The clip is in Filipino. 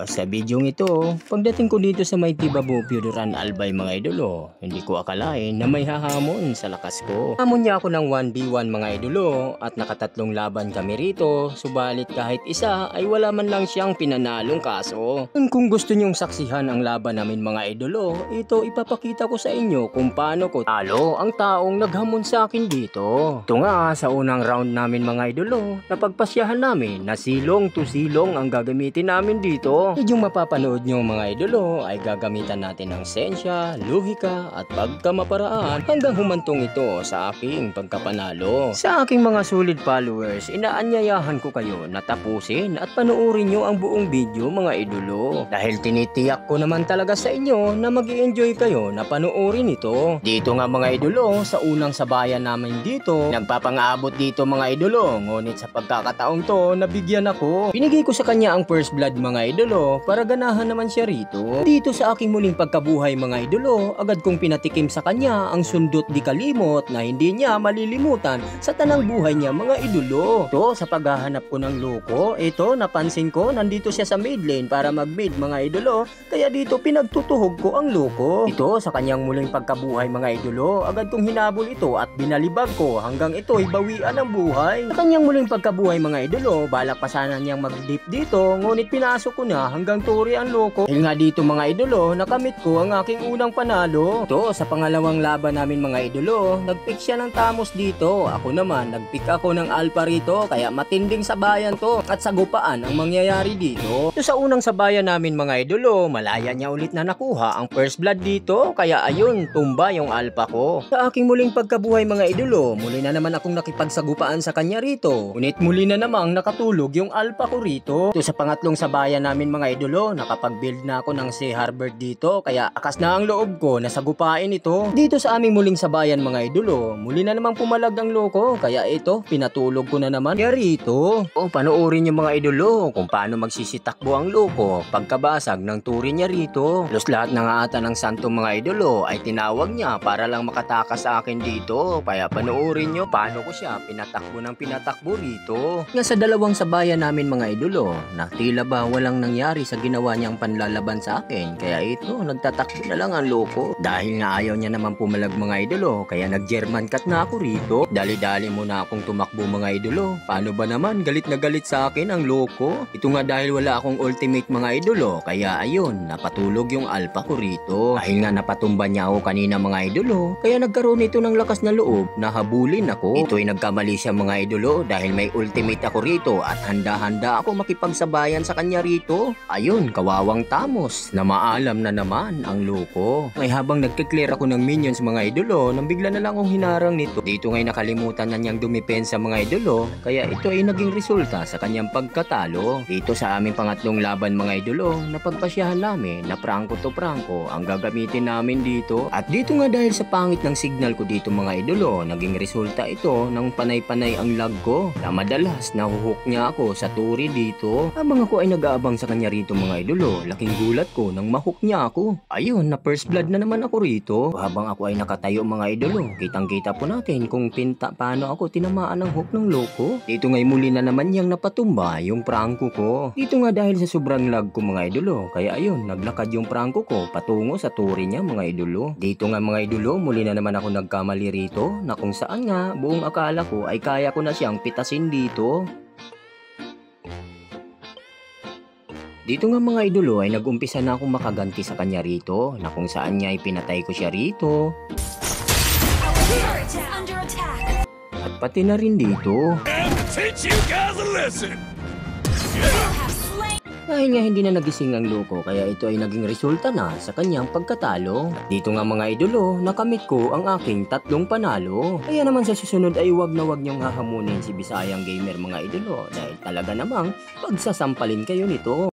Sa bidyong ito, pagdating ko dito sa may Tibabu Piuduran Albay mga idolo, hindi ko akalain na may hahamon sa lakas ko. Hamon niya ako ng 1v1 mga idolo at nakatatlong laban kami rito, subalit kahit isa ay wala man lang siyang pinanalong kaso. Kung gusto niyong saksihan ang laban namin mga idolo, ito ipapakita ko sa inyo kung paano ko talo ang taong naghamon sa akin dito. Ito nga sa unang round namin mga idolo, napagpasyahan namin na silong to silong ang gagamitin namin dito. Yung mapapanood nyo mga idolo ay gagamitan natin ng sensya, luhika at pagkamaparaan hanggang humantong ito sa aking pagkapanalo. Sa aking mga solid followers, inaanyayahan ko kayo na tapusin at panoorin nyo ang buong video mga idolo. Dahil tinitiyak ko naman talaga sa inyo na mag-i-enjoy kayo na panoorin ito. Dito nga mga idolo, sa unang sabayan namin dito, nagpapangaabot dito mga idolo. Ngunit sa pagkakataong to, nabigyan ako. Binigay ko sa kanya ang first blood mga idolo para ganahan naman siya rito. Dito sa aking muling pagkabuhay mga idolo, agad kong pinatikim sa kanya ang sundot di kalimot na hindi niya malilimutan sa tanang buhay niya mga idolo. Ito sa paghahanap ko ng loko, ito napansin ko nandito siya sa mid lane para mag mid mga idolo, kaya dito pinagtutuhog ko ang loko. Ito sa kanyang muling pagkabuhay mga idolo, agad kong hinabol ito at binalibag ko hanggang ito'y bawian ng buhay. Sa kanyang muling pagkabuhay mga idolo, balak pa sana niyang mag-dip dito, ngunit pinasok ko na hanggang turi ang loko. Dahil nga dito mga idolo, nakamit ko ang aking unang panalo. Ito sa pangalawang laban namin mga idolo, nagpick siya ng Tamos dito. Ako naman, nagpick ako ng Alpha rito, kaya matinding sabayan to at sagupaan ang mangyayari dito. Ito sa unang sabayan namin mga idolo, malaya niya ulit na nakuha ang first blood dito, kaya ayun, tumba yung Alpha ko. Sa aking muling pagkabuhay mga idolo, muli na naman akong nakipagsagupaan sa kanya rito. Ngunit muli na namang nakatulog yung Alpha ko rito. Ito sa pangatlong sabayan namin mga idolo, nakapag-build na ako ng Sea Harbor dito, kaya akas na ang loob ko na sagupain ito. Dito sa aming muling sabayan mga idolo, muli na namang pumalag ang loko, kaya ito, pinatulog ko na naman kaya rito. Panoorin niyo mga idolo kung paano magsisitakbo ang loko pagkabasag ng turi niya rito. Los lahat na nga ata ng santo mga idolo ay tinawag niya para lang makatakas sa akin dito, kaya panoorin niyo paano ko siya pinatakbo rito. Nga sa dalawang sabayan namin mga idolo, na tila ba walang nangyari sa ginawa niyang panlalaban sa akin, kaya ito, nagtatakbo na lang ang loko. Dahil nga ayaw niya naman pumalag mga idolo, kaya nag-German cut na ako rito. Dali-dali muna akong tumakbo mga idolo. Paano ba naman, galit na galit sa akin ang loko. Ito nga dahil wala akong ultimate mga idolo, kaya ayun, napatulog yung Alpha ko rito. Dahil nga napatumba niya ako kanina mga idolo, kaya nagkaroon ito ng lakas na loob na habulin ako. Ito'y nagkamali siya mga idolo dahil may ultimate ako rito at handa-handa ako makipagsabayan sa kanya rito. Ayun, kawawang Tamos na maalam na naman ang loko. Ngay habang nagkiklear ako ng minions mga idolo, nang bigla na lang akong hinarang nito. Dito ngay nakalimutan na niyang dumipensa mga idolo, kaya ito ay naging resulta sa kanyang pagkatalo. Dito sa aming pangatlong laban mga idolo, napagpasyahan namin na prangko to prangko ang gagamitin namin dito. At dito nga dahil sa pangit ng signal ko dito mga idolo, naging resulta ito ng panay-panay ang lag ko na madalas nahuhook niya ako sa turi dito. Habang ako ay nag-aabang sa kanya rito mga idolo, laking gulat ko nang mahook niya ako. Ayun, na first blood na naman ako rito. Habang ako ay nakatayo mga idolo, kitang-kita po natin kung paano ako tinamaan ng hook ng loko. Dito ngay muli na naman niyang napatumba yung prangko ko. Dito nga dahil sa sobrang lag ko mga idolo, kaya ayun, naglakad yung prangko ko patungo sa turi niya mga idolo. Dito nga mga idolo, muli na naman ako nagkamali rito na kung saan nga buong akala ko ay kaya ko na siyang pitasin dito. Dito nga mga idolo ay nag-umpisa na akong makaganti sa kanya rito, na kung saan niya ay pinatay ko siya rito. At pati na rin dito. Dahil nga hindi na nagising ang loko, kaya ito ay naging resulta na sa kanyang pagkatalo. At dito nga mga idolo, nakamit ko ang aking 3 panalo. Kaya naman sa susunod ay wag na wag niyong hahamunin si Bisayang Gamer mga idolo, dahil talaga namang pagsasampalin kayo nito.